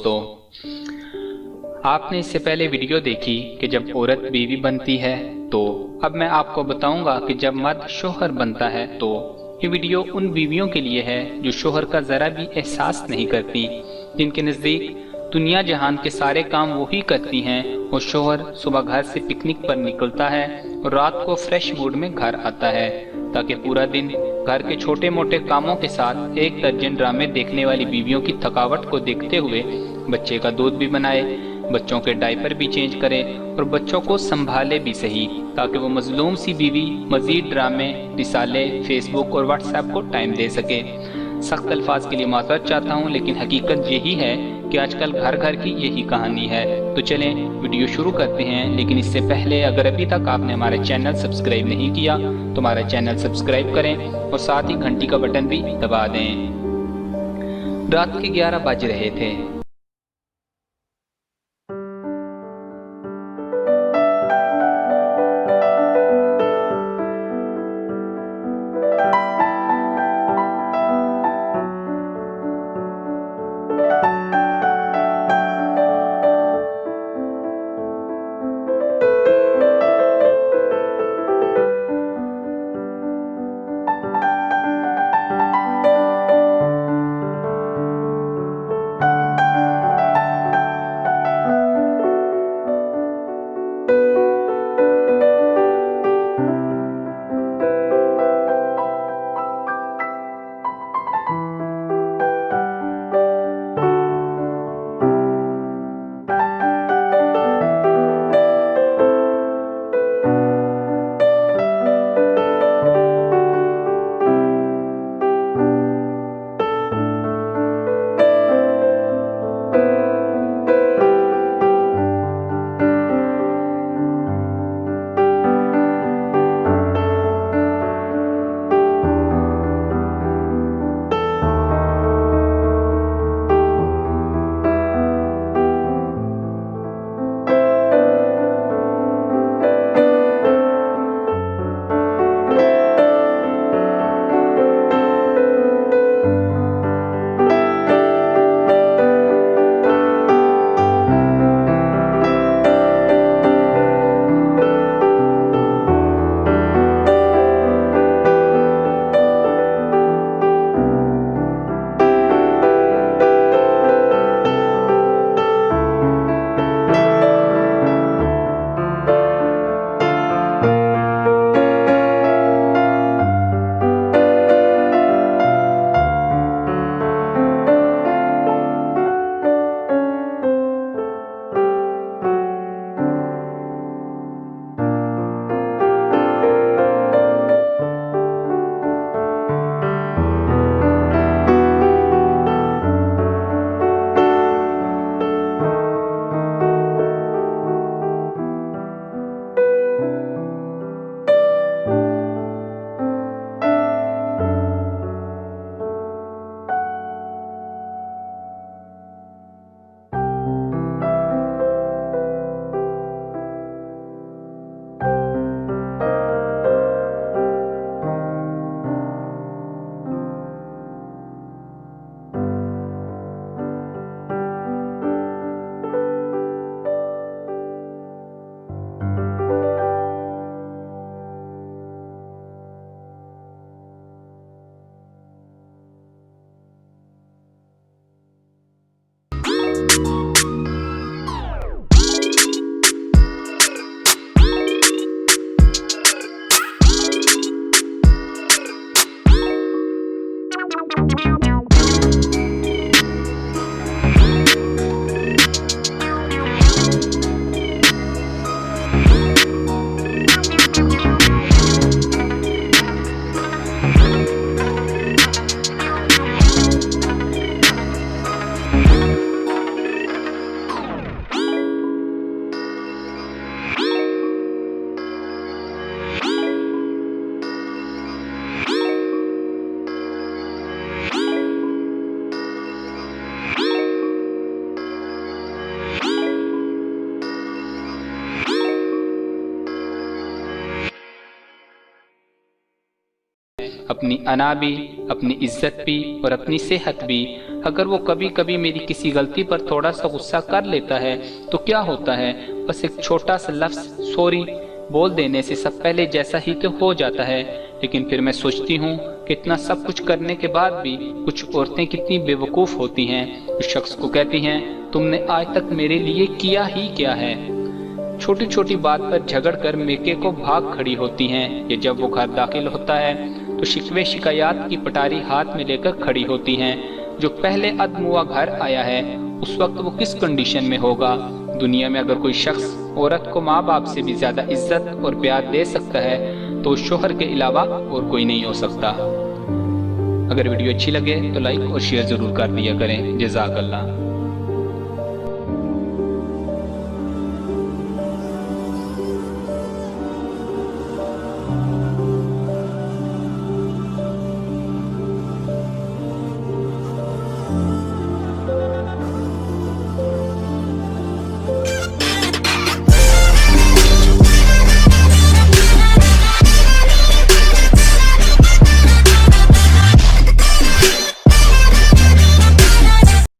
दोस्तों, आपने इससे पहले वीडियो देखी कि जब औरत बीवी बनती है, तो अब मैं आपको बताऊंगा कि जब मर्द शोहर बनता है। तो ये वीडियो उन बीवियों के लिए है जो शोहर का जरा भी एहसास नहीं करती, जिनके नजदीक दुनिया जहान के सारे काम वो ही करती हैं और शोहर सुबह घर से पिकनिक पर निकलता है और रात को फ्रेश मूड में घर आता है, ताकि पूरा दिन घर के छोटे मोटे कामों के साथ एक दर्जन ड्रामे देखने वाली बीवियों की थकावट को देखते हुए बच्चे का दूध भी बनाए, बच्चों के डायपर भी चेंज करे और बच्चों को संभाले भी सही, ताकि वो मजलूम सी बीवी मजीद ड्रामे, रिसाले, फेसबुक और व्हाट्सएप को टाइम दे सके। सख्त अल्फाज के लिए माजरत चाहता हूँ, लेकिन हकीकत यही है कि आजकल घर घर की यही कहानी है। तो चलें वीडियो शुरू करते हैं, लेकिन इससे पहले अगर अभी तक आपने हमारा चैनल सब्सक्राइब नहीं किया तो हमारा चैनल सब्सक्राइब करें और साथ ही घंटी का बटन भी दबा दें। रात के 11 बज रहे थे। अपनी अना भी, अपनी इज्जत भी और अपनी सेहत भी। अगर वो कभी कभी मेरी किसी गलती पर थोड़ा सा गुस्सा कर लेता है तो क्या होता है, बस एक छोटा सा लफ्ज़ सॉरी बोल देने से सब पहले जैसा ही तो हो जाता है। लेकिन फिर मैं सोचती हूँ कि इतना सब कुछ करने के बाद भी कुछ औरतें कितनी बेवकूफ़ होती हैं। उस शख्स को कहती हैं तुमने आज तक मेरे लिए किया ही क्या है। छोटी छोटी बात पर झगड़ कर मेके को भाग खड़ी होती हैं। ये जब वो घर दाखिल होता है तो शिकवे शिकायत की पटारी हाथ में लेकर खड़ी होती हैं। जो पहले अदमुआ घर आया है उस वक्त वो किस कंडीशन में होगा। दुनिया में अगर कोई शख्स औरत को माँ बाप से भी ज्यादा इज्जत और प्यार दे सकता है तो शोहर के अलावा और कोई नहीं हो सकता। अगर वीडियो अच्छी लगे तो लाइक और शेयर जरूर कर दिया करें। जज़ाकल्लाह।